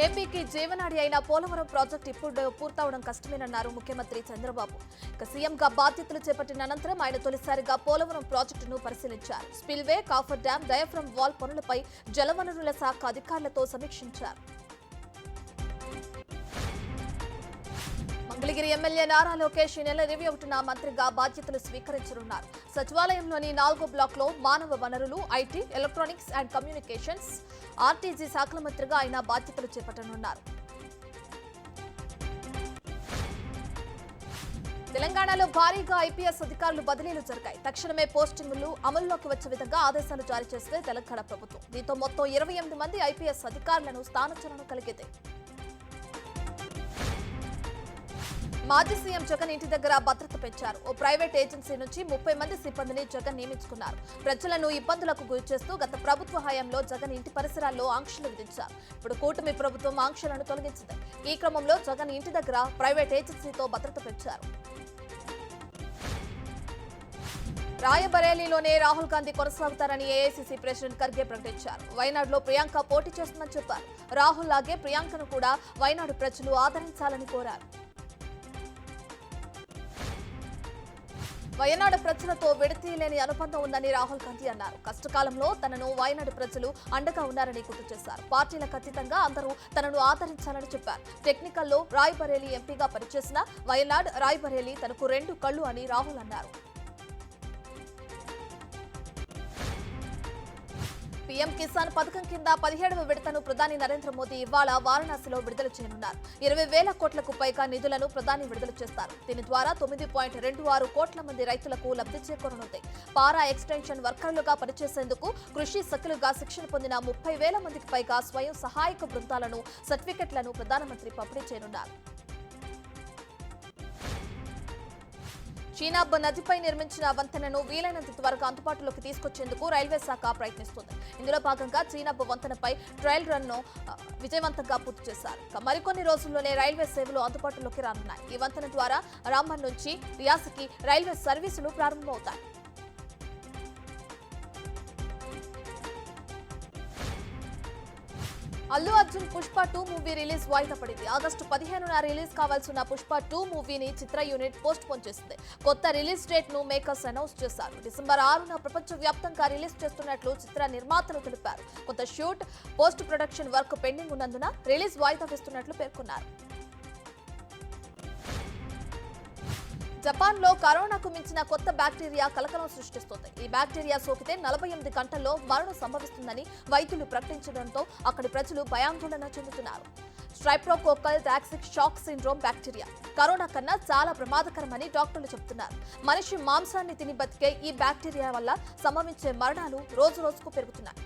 ఏపీకి జీవనాడి అయిన పోలవరం ప్రాజెక్టు ఇప్పుడు పూర్తవడం కష్టమేనన్నారు ముఖ్యమంత్రి చంద్రబాబు. ఇక సీఎంగా బాధ్యతలు చేపట్టిన అనంతరం ఆయన తొలిసారిగా పోలవరం ప్రాజెక్టును పరిశీలించారు. Spillway, coffer dam, diaphragm wall పనులపై జలవనరుల శాఖ అధికారులతో సమీక్షించారు. మంగళగిరి ఎమ్మెల్యే నారా లోకేష్ ఈ నెల 21న మంత్రిగా బాధ్యతలు స్వీకరించనున్నారు. సచివాలయంలోని 4వ బ్లాక్లో మానవ వనరులు, IT, electronics and communications, RTG శాఖల మంత్రిగా ఆయన బాధ్యతలు చేపట్టనున్నారు. తెలంగాణలో భారీగా ఐపీఎస్ అధికారులు బదిలీలు జరిగాయి. తక్షణమే పోస్టింగులు అమల్లోకి వచ్చే విధంగా ఆదేశాలు జారీ చేస్తే తెలంగాణ ప్రభుత్వం. దీంతో మొత్తం 28 మంది ఐపీఎస్ అధికారులను స్థానచలనం కలిగింది. మాజీ సీఎం జగన్ ఇంటి దగ్గర భద్రత పెంచారు. ఓ ప్రైవేట్ ఏజెన్సీ నుంచి 30 మంది సిబ్బందిని జగన్ నియమించుకున్నారు. ప్రజలను ఇబ్బందులకు గురిచేస్తూ గత ప్రభుత్వ హయాంలో జగన్ ఇంటి పరిసరాల్లో ఆంక్షలు విధించారు. ఇప్పుడు కూటమి ప్రభుత్వం ఆంక్షలను తొలగించింది. ఈ క్రమంలో జగన్ ఇంటి దగ్గర ప్రైవేట్ ఏజెన్సీతో భద్రత పెంచారు. రాయబరేలీలోనే రాహుల్ గాంధీ కొనసాగుతారని ఏఐసీసీ ప్రెసిడెంట్ ఖర్గే ప్రకటించారు. వైనాడులో ప్రియాంక పోటీ చేస్తుందని చెప్పారు. రాహుల్ లాగే ప్రియాంకను కూడా వైనాడు ప్రజలు ఆదరించాలని కోరారు. వయనాడు ప్రజలతో విడతీయలేని అనుబంధం ఉందని రాహుల్ గాంధీ అన్నారు. కష్టకాలంలో తనను వయనాడు ప్రజలు అండగా ఉన్నారని గుర్తు చేశారు. పార్టీలకు అతీతంగా అందరూ తనను ఆదరించాలని చెప్పారు. టెక్నికల్లో రాయ్బరేలీ ఎంపీగా పనిచేసిన వయనాడ్, రాయ్బరేలీ తనకు 2 కళ్లు అని రాహుల్ అన్నారు. పీఎం కిసాన్ పథకం కింద 17వ విడతను ప్రధాని నరేంద్ర మోదీ ఇవాళ వారణాసిలో విడుదల చేయనున్నారు. 20,000 కోట్లకు పైగా నిధులను ప్రధాని విడుదల చేస్తారు. దీని ద్వారా 9.26 కోట్ల మంది రైతులకు లబ్ధి చేకూరనుంది. పారా ఎక్స్టెన్షన్ వర్కర్లుగా పనిచేసేందుకు కృషి సఖులుగా శిక్షణ పొందిన 30,000 మందికి పైగా స్వయం సహాయక బృందాలను, సర్టిఫికెట్లను ప్రధానమంత్రి పంపిణీ చేయనున్నారు. చీనాబ్ నదిపై నిర్మించిన వంతెనను వీలైనంత త్వరగా అందుబాటులోకి తీసుకొచ్చేందుకు రైల్వే శాఖ ప్రయత్నిస్తుంది. ఇందులో భాగంగా చీనాబ్ వంతెనపై ట్రయల్ రన్ ను విజయవంతంగా పూర్తి చేశారు. మరికొన్ని రోజుల్లోనే రైల్వే సేవలు అందుబాటులోకి రానున్నాయి. ఈ వంతెన ద్వారా రాంబన్ నుంచి రియాసీకి రైల్వే సర్వీసులు ప్రారంభమవుతాయి. అల్లు అర్జున్ పుష్ప 2 మూవీ రిలీజ్ వాయిదా పడింది. ఆగస్టు 15న రిలీజ్ కావాల్సిన పుష్ప 2 మూవీని చిత్ర యూనిట్ పోస్ట్ పోన్ చేసింది. కొత్త రిలీజ్ డేట్ ను మేకర్స్ అనౌన్స్ చేశారు. డిసెంబర్ 6న ప్రపంచవ్యాప్తంగా రిలీజ్ చేస్తున్నట్లు చిత్ర నిర్మాతలు తెలిపారు. కొంత shoot, post production work pending ఉన్నందున రిలీజ్ వాయిదా వేస్తున్నట్లు పేర్కొన్నారు. జపాన్లో కరోనాకు మించిన కొత్త బ్యాక్టీరియా కలకలం సృష్టిస్తోంది. ఈ బ్యాక్టీరియా సోకితే 48 గంటల్లో మరణం సంభవిస్తుందని వైద్యులు ప్రకటించడంతో అక్కడి ప్రజలు భయాందోళన చెందుతున్నారు. Streptococcal toxic shock syndrome bacteria corona కన్నా చాలా ప్రమాదకరమని డాక్టర్లు చెబుతున్నారు. మనిషి మాంసాన్ని తిని బతికే ఈ బ్యాక్టీరియా వల్ల సంభవించే మరణాలు రోజు రోజుకు పెరుగుతున్నాయి.